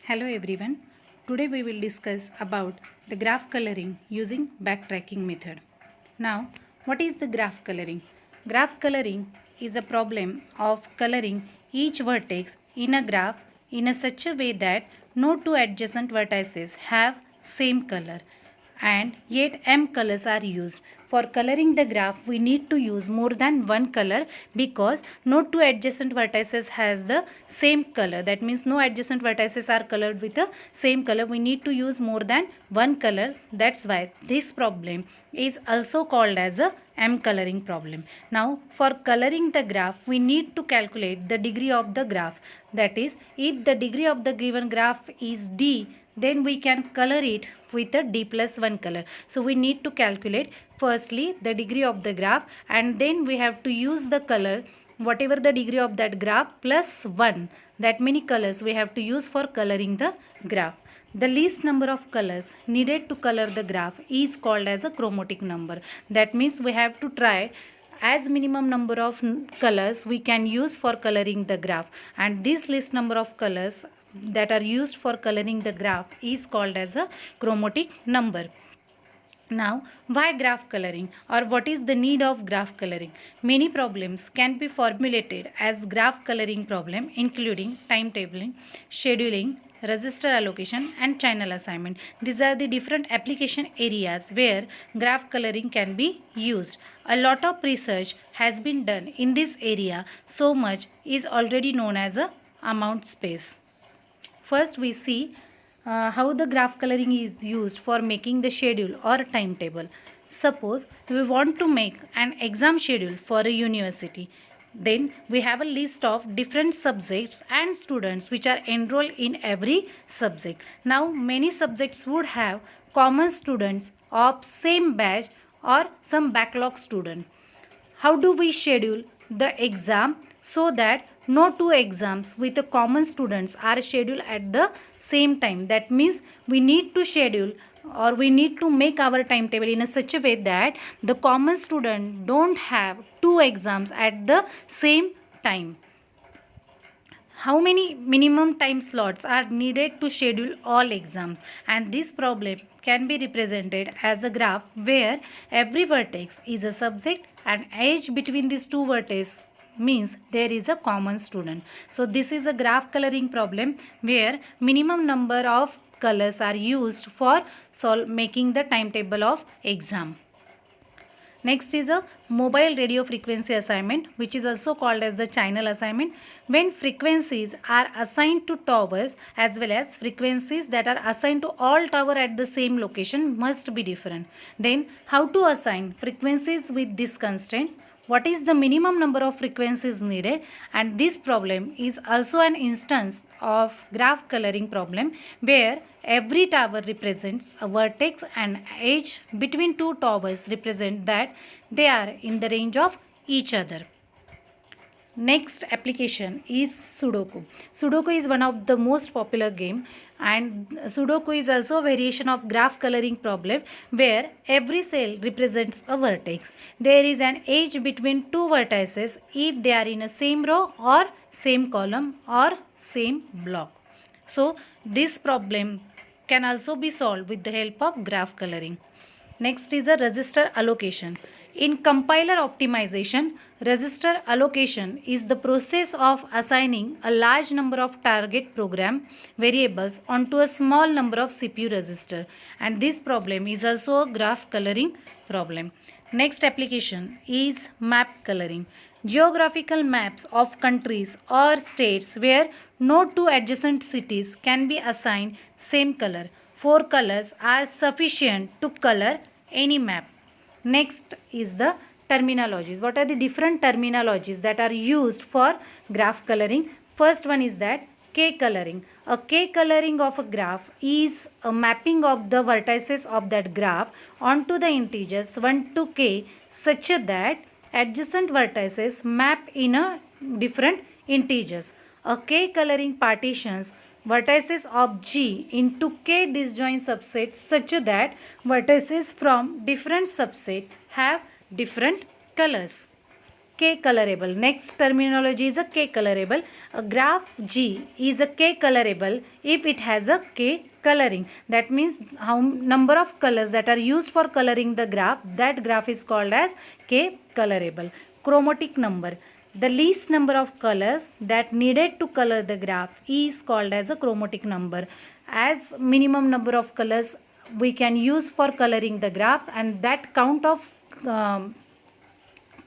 Hello everyone. Today we will discuss about the graph coloring using backtracking method. Now, what is the graph coloring? Graph coloring is a problem of coloring each vertex in a graph in a such a way that no two adjacent vertices have same color and yet m colors are used. For coloring the graph we need to use more than one color because no two adjacent vertices has the same color. That means no adjacent vertices are colored with the same color. We need to use more than one color. That's why this problem is also called as a m coloring problem. Now for coloring the graph we need to calculate the degree of the graph. That is, if the degree of the given graph is d, then we can color it with a d plus 1 color. So we need to calculate firstly the degree of the graph and then we have to use the color whatever the degree of that graph plus 1. That many colors we have to use for coloring the graph. The least number of colors needed to color the graph is called as a chromatic number. That means we have to try as minimum number of colors we can use for coloring the graph, and this least number of colors that are used for coloring the graph is called as a chromatic number. Now, why graph coloring, or what is the need of graph coloring? Many problems can be formulated as graph coloring problem, including timetabling, scheduling, register allocation and channel assignment. These are the different application areas where graph coloring can be used. A lot of research has been done in this area. So much is already known as a amount space. First we see how the graph coloring is used for making the schedule or timetable. Suppose we want to make an exam schedule for a university. Then we have a list of different subjects and students which are enrolled in every subject. Now many subjects would have common students of same batch or some backlog student. How do we schedule the exam so that no two exams with the common students are scheduled at the same time? That means we need to schedule or we need to make our timetable in a such a way that the common student don't have two exams at the same time. How many minimum time slots are needed to schedule all exams? And this problem can be represented as a graph where every vertex is a subject and edge between these two vertices means there is a common student. So this is a graph coloring problem where minimum number of colors are used for making the timetable of exam. Next is a mobile radio frequency assignment, which is also called as the channel assignment. When frequencies are assigned to towers as well as frequencies that are assigned to all tower at the same location must be different. Then how to assign frequencies with this constraint? What is the minimum number of frequencies needed? And this problem is also an instance of graph coloring problem where every tower represents a vertex and edge between two towers represent that they are in the range of each other. Next application is Sudoku. Sudoku is one of the most popular game, and Sudoku is also a variation of graph coloring problem where every cell represents a vertex. There is an edge between two vertices if they are in a same row or same column or same block. So this problem can also be solved with the help of graph coloring. Next is a register allocation. In compiler optimization, register allocation is the process of assigning a large number of target program variables onto a small number of CPU register, and this problem is also a graph coloring problem. Next application is map coloring. Geographical maps of countries or states where no two adjacent cities can be assigned same color. Four colors are sufficient to color any map. Next is the terminologies. What are the different terminologies that are used for graph coloring? First one is that K coloring. A K coloring of a graph is a mapping of the vertices of that graph onto the integers 1 to K such that adjacent vertices map in a different integers. A K coloring partitions vertices of G into K disjoint subsets such that vertices from different subset have different colors. k-colorable. Next terminology is a k-colorable. A graph G is a k-colorable if it has a k coloring. That means how number of colors that are used for coloring the graph, that graph is called as k-colorable. Chromatic number. The least number of colors that needed to color the graph is called as a chromatic number. As minimum number of colors we can use for coloring the graph, and that count of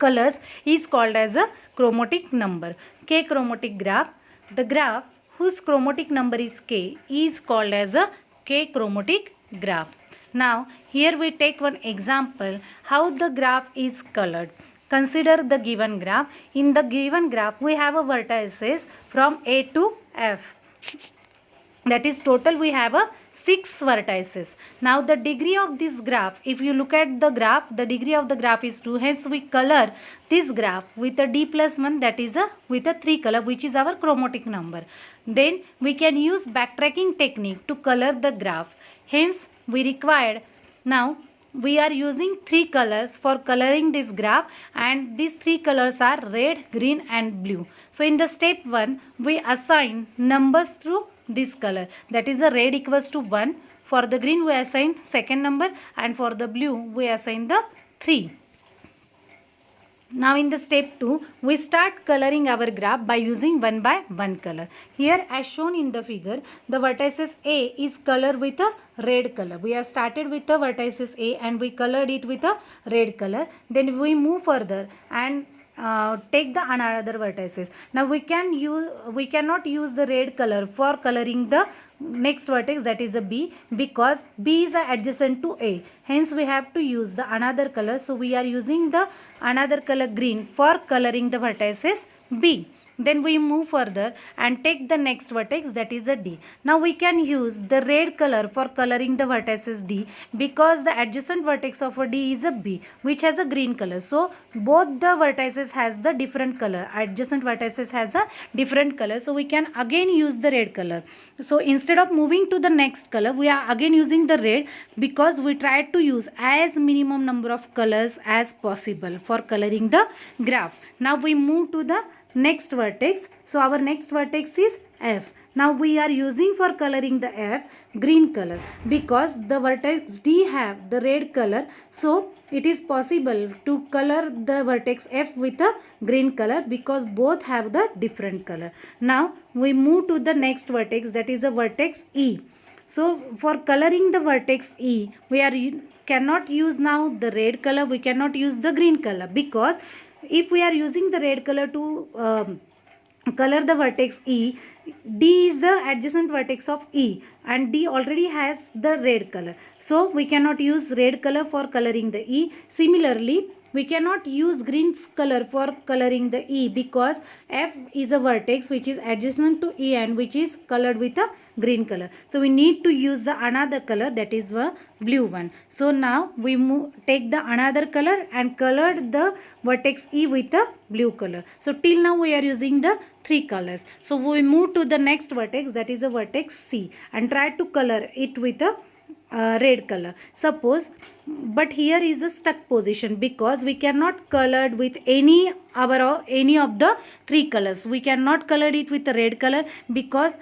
colors is called as a chromatic number. K chromatic graph. The graph whose chromatic number is k is called as a k chromatic graph. Now here we take one example how the graph is colored. Consider the given graph. In the given graph we have a vertices from A to F. That is total we have a 6 vertices. Now the degree of this graph, if you look at the graph, the degree of the graph is 2. Hence we color this graph with a D plus 1, that is with a 3 color, which is our chromatic number. Then we can use backtracking technique to color the graph. Hence we required, now we are using 3 colors for coloring this graph, and these 3 colors are red, green and blue. So in the step 1 we assign numbers through this color, that is a red equals to 1, for the green we assign second number, and for the blue we assign the 3. Now in the step 2 we start coloring our graph by using 1 by 1 color. Here as shown in the figure, the vertices A is colored with a red color. We have started with the vertices A and we colored it with a red color. Then we move further and take the another vertices. Now we cannot use the red color for coloring the next vertex, that is a B, because B is adjacent to A. Hence we have to use the another color. So we are using the another color green for coloring the vertices B. Then we move further and take the next vertex, that is a D. Now we can use the red color for coloring the vertices D, because the adjacent vertex of a D is a B, which has a green color. So both the vertices has the different color. Adjacent vertices has a different color. So we can again use the red color. So instead of moving to the next color, we are again using the red, because we tried to use as minimum number of colors as possible for coloring the graph. Now we move to the next vertex. So our next vertex is F. Now we are using for coloring the F green color, because the vertex D have the red color. So it is possible to color the vertex F with a green color, because both have the different color. Now we move to the next vertex, that is a vertex E. So for coloring the vertex E, we cannot use now the red color, we cannot use the green color, because if we are using the red color to color the vertex E, D is the adjacent vertex of E and D already has the red color. So we cannot use red color for coloring the E. Similarly, we cannot use green color for coloring the E, because F is a vertex which is adjacent to E and which is colored with a green color. So we need to use the another color, that is the blue one. So now we take the another color and colored the vertex E with a blue color. So till now we are using the 3 colors. So we move to the next vertex, that is a vertex C, and try to color it with a red color. Suppose, but here is a stuck position, because we cannot color it with any of the 3 colors. We cannot color it with a red color, because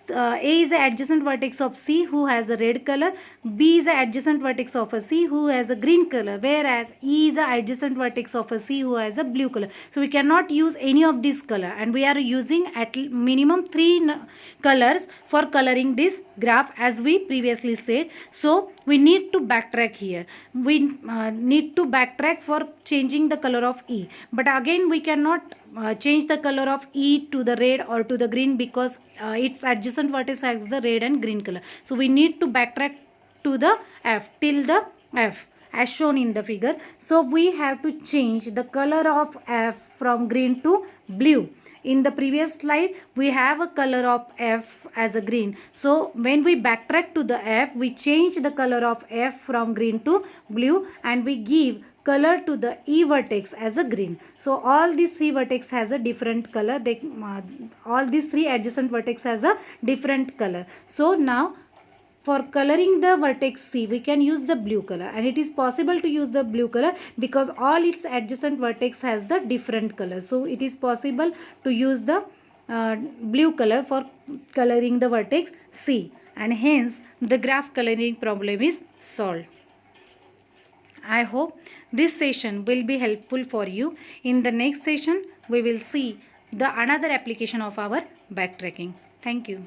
A is the adjacent vertex of C who has a red color, B is the adjacent vertex of a C who has a green color, whereas E is the adjacent vertex of a C who has a blue color. So we cannot use any of this color, and we are using at minimum 3 colors for coloring this graph, as we previously said. So we need to backtrack here. We need to backtrack for changing the color of E, but again we cannot change the color of E to the red or to the green, because its adjacent vertex has the red and green color. So we need to backtrack to the F, till the F as shown in the figure. So we have to change the color of F from green to blue. In the previous slide we have a color of F as a green. So when we backtrack to the F, we change the color of F from green to blue, and we give color to the E vertex as a green. So all these 3 vertex has a different color. All these 3 adjacent vertex has a different color. So now for coloring the vertex C, we can use the blue color, and it is possible to use the blue color because all its adjacent vertex has the different color. So it is possible to use the blue color for coloring the vertex C, and hence the graph coloring problem is solved. I hope this session will be helpful for you. In the next session, we will see the another application of our backtracking. Thank you.